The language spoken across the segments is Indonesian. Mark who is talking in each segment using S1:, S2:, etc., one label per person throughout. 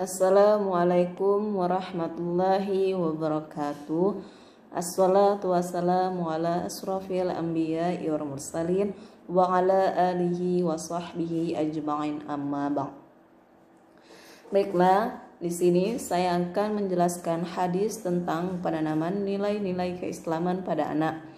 S1: Assalamualaikum warahmatullahi wabarakatuh. Assalatu wassalamu ala asrafil anbiya'i wal mursalin wa ala alihi wa sahbihi ajma'in, amma ba'd. Baiklah, di sini saya akan menjelaskan hadis tentang penanaman nilai-nilai keislaman pada anak.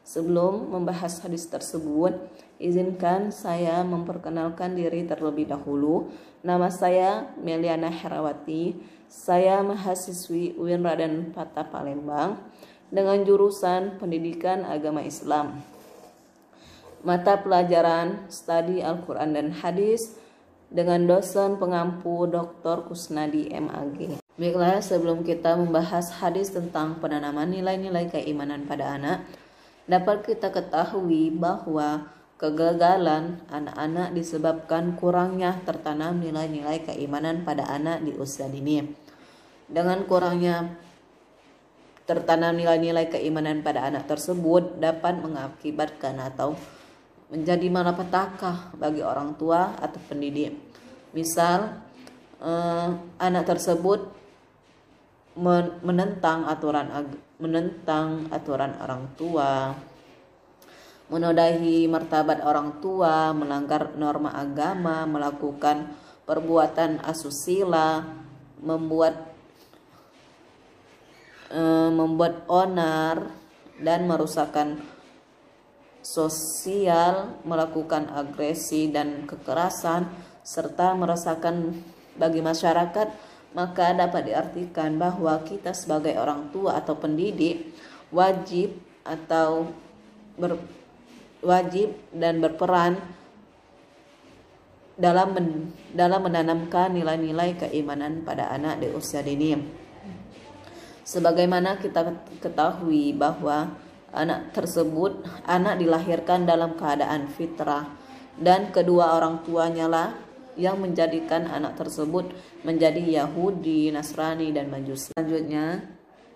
S1: Sebelum membahas hadis tersebut, izinkan saya memperkenalkan diri terlebih dahulu. Nama saya Meliana Herawati. Saya mahasiswi UIN Raden Patah Palembang dengan jurusan Pendidikan Agama Islam. Mata pelajaran Studi Al-Quran dan Hadis dengan dosen pengampu Dr. Kusnadi MAG. Baiklah, sebelum kita membahas hadis tentang penanaman nilai-nilai keimanan pada anak, dapat kita ketahui bahwa kegagalan anak-anak disebabkan kurangnya tertanam nilai-nilai keimanan pada anak di usia dini. Dengan kurangnya tertanam nilai-nilai keimanan pada anak tersebut dapat mengakibatkan atau menjadi malapetaka bagi orang tua atau pendidik. Misal, anak tersebut menentang aturan orang tua, menodai martabat orang tua, melanggar norma agama, melakukan perbuatan asusila, membuat onar dan merusakkan sosial, melakukan agresi dan kekerasan, serta meresahkan bagi masyarakat, maka dapat diartikan bahwa kita sebagai orang tua atau pendidik wajib dan berperan dalam menanamkan nilai-nilai keimanan pada anak di usia dini. Sebagaimana kita ketahui bahwa anak dilahirkan dalam keadaan fitrah dan kedua orang tuanya lah yang menjadikan anak tersebut menjadi Yahudi, Nasrani, dan Majusi. Selanjutnya,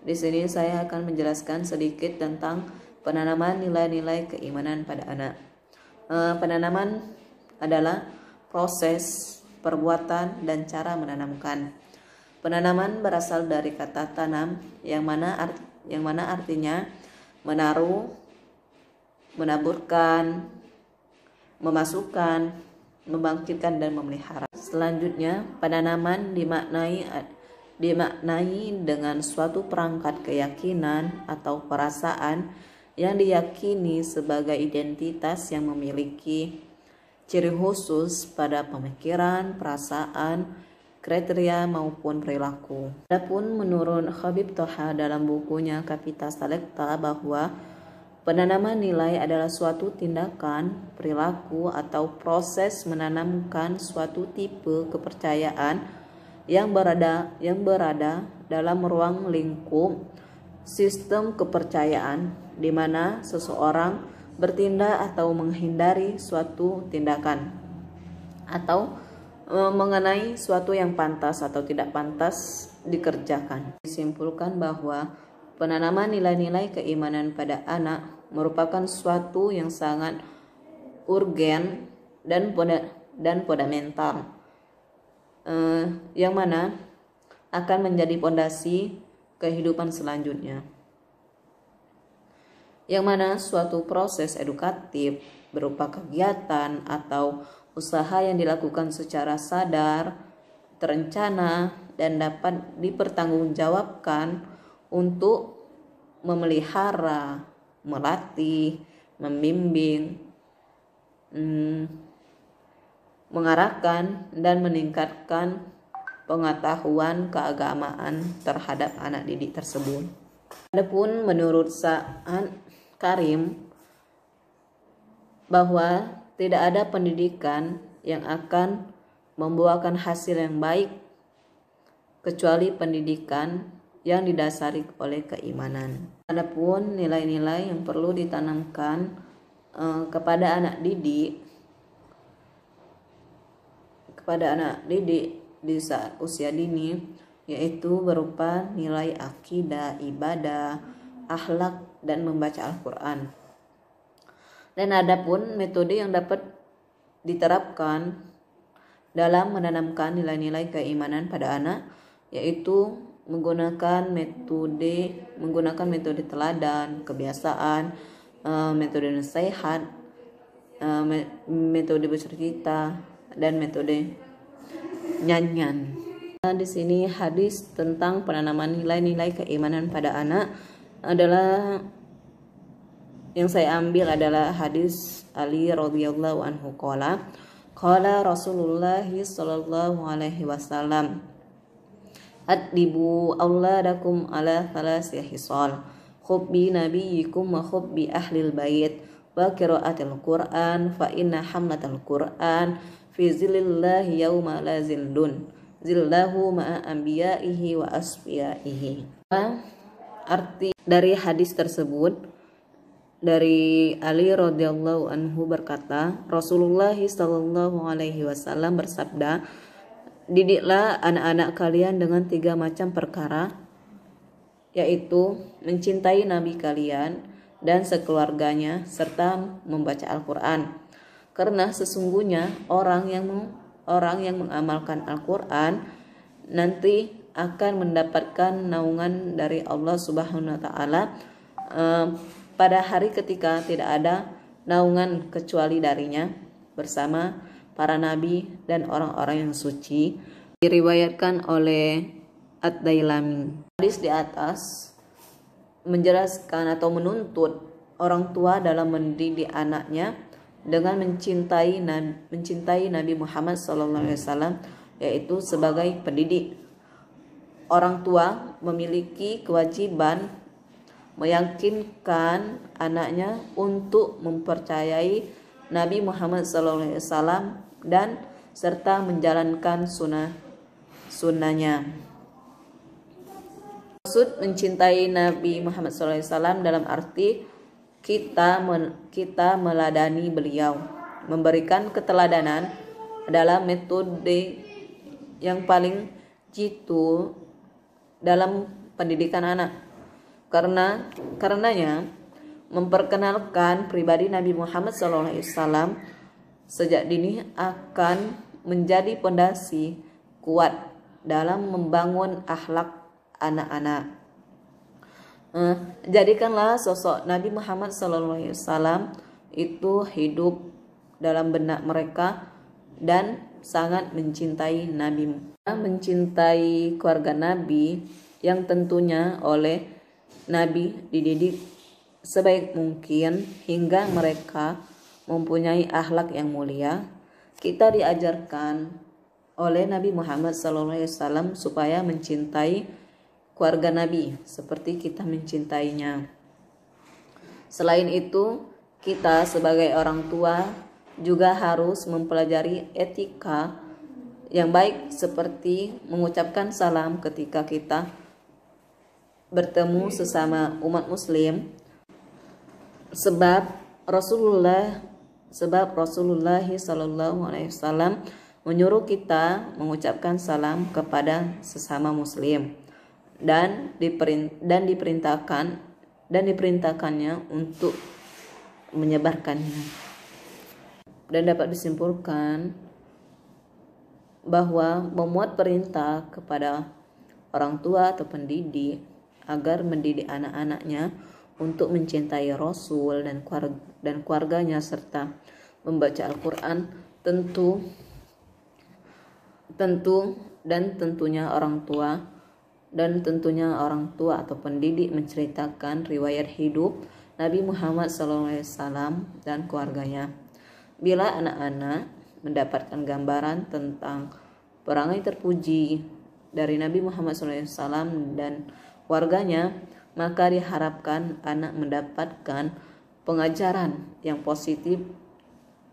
S1: di sini saya akan menjelaskan sedikit tentang penanaman nilai-nilai keimanan pada anak. Penanaman adalah proses, perbuatan, dan cara menanamkan. Penanaman berasal dari kata tanam, yang mana artinya menaruh, menaburkan, memasukkan, membangkitkan, dan memelihara. Selanjutnya, penanaman dimaknai dengan suatu perangkat keyakinan atau perasaan yang diyakini sebagai identitas yang memiliki ciri khusus pada pemikiran, perasaan, kriteria maupun perilaku. Adapun menurut Habib Toha dalam bukunya Kapita Selekta bahwa penanaman nilai adalah suatu tindakan, perilaku, atau proses menanamkan suatu tipe kepercayaan yang berada dalam ruang lingkup sistem kepercayaan di mana seseorang bertindak atau menghindari suatu tindakan atau mengenai suatu yang pantas atau tidak pantas dikerjakan. Disimpulkan bahwa penanaman nilai-nilai keimanan pada anak merupakan suatu yang sangat urgen dan fundamental, yang mana akan menjadi fondasi kehidupan selanjutnya. Yang mana suatu proses edukatif berupa kegiatan atau usaha yang dilakukan secara sadar, terencana, dan dapat dipertanggungjawabkan untuk memelihara, melatih, membimbing, mengarahkan, dan meningkatkan pengetahuan keagamaan terhadap anak didik tersebut. Adapun menurut Sa'ad Karim bahwa tidak ada pendidikan yang akan membuahkan hasil yang baik kecuali pendidikan yang didasari oleh keimanan. Adapun nilai-nilai yang perlu ditanamkan kepada anak didik di saat usia dini, yaitu berupa nilai akidah, ibadah, akhlak, dan membaca Al-Quran. Dan adapun metode yang dapat diterapkan dalam menanamkan nilai-nilai keimanan pada anak, yaitu menggunakan metode teladan, kebiasaan, metode nasihat, metode bercerita, dan metode nyanyian. Di sini hadis tentang penanaman nilai-nilai keimanan pada anak adalah yang saya ambil adalah hadis Ali radhiyallahu anhu qala Rasulullah sallallahu alaihi wasallam addibu auladakum ala thalathi hisal hubbi nabiyyikum wa hubbi ahlil bait wa qiraatil Qur'an fa inna hamlatal Qur'an fi zillillahi yawma la zillun zillahu ma'a anbiya'ihi wa asfiyaihi. Arti dari hadis tersebut, dari Ali radhiyallahu anhu berkata, Rasulullah sallallahu alaihi wasallam bersabda, didiklah anak-anak kalian dengan 3 macam perkara, yaitu mencintai Nabi kalian dan sekeluarganya serta membaca Al-Quran. Karena sesungguhnya orang yang mengamalkan Al-Quran nanti akan mendapatkan naungan dari Allah Subhanahu wa taala pada hari ketika tidak ada naungan kecuali darinya bersama para nabi dan orang-orang yang suci. Diriwayatkan oleh Ad-Dailami. Hadis di atas menjelaskan atau menuntut orang tua dalam mendidik anaknya dengan mencintai Nabi Muhammad SAW, yaitu sebagai pendidik. Orang tua memiliki kewajiban meyakinkan anaknya untuk mempercayai Nabi Muhammad SAW dan serta menjalankan sunnahnya. Maksud mencintai Nabi Muhammad SAW dalam arti kita meladani beliau. Memberikan keteladanan adalah metode yang paling jitu dalam pendidikan anak. Karenanya memperkenalkan pribadi Nabi Muhammad SAW sejak dini akan menjadi pondasi kuat dalam membangun akhlak anak-anak. Jadikanlah sosok Nabi Muhammad SAW itu hidup dalam benak mereka dan sangat mencintai Nabi. Mencintai keluarga Nabi yang tentunya oleh Nabi dididik sebaik mungkin hingga mereka mempunyai akhlak yang mulia. Kita diajarkan oleh Nabi Muhammad SAW supaya mencintai keluarga Nabi seperti kita mencintainya. Selain itu, kita sebagai orang tua juga harus mempelajari etika yang baik seperti mengucapkan salam ketika kita bertemu sesama umat muslim, sebab Rasulullah sallallahu alaihi wasallam menyuruh kita mengucapkan salam kepada sesama muslim dan diperintahkannya untuk menyebarkannya. Dan dapat disimpulkan bahwa memuat perintah kepada orang tua atau pendidik agar mendidik anak-anaknya untuk mencintai Rasul dan keluarganya serta membaca Al-Quran tentunya orang tua atau pendidik menceritakan riwayat hidup Nabi Muhammad SAW dan keluarganya. Bila anak-anak mendapatkan gambaran tentang perangai terpuji dari Nabi Muhammad SAW dan keluarganya, maka diharapkan anak mendapatkan pengajaran yang positif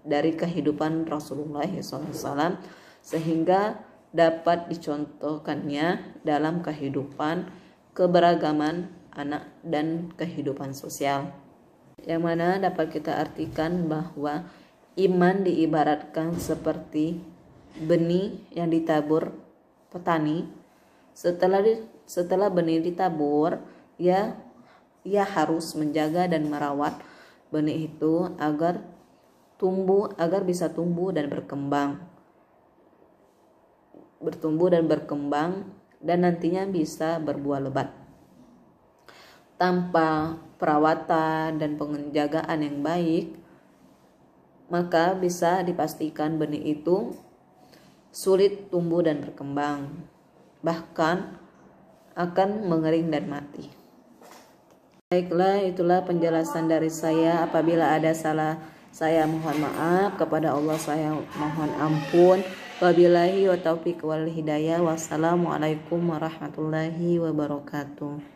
S1: dari kehidupan Rasulullah SAW sehingga dapat dicontohkannya dalam kehidupan keberagaman anak dan kehidupan sosial. Yang mana dapat kita artikan bahwa iman diibaratkan seperti benih yang ditabur petani. Setelah benih ditabur, ia harus menjaga dan merawat benih itu agar bisa tumbuh dan berkembang. bertumbuh dan berkembang dan nantinya bisa berbuah lebat. Tanpa perawatan dan penjagaan yang baik, maka bisa dipastikan benih itu sulit tumbuh dan berkembang, bahkan akan mengering dan mati. Baiklah, itulah penjelasan dari saya. Apabila ada salah, saya mohon maaf. Kepada Allah saya mohon ampun. Wabillahi wa taufiq wal hidayah. Wassalamualaikum warahmatullahi wabarakatuh.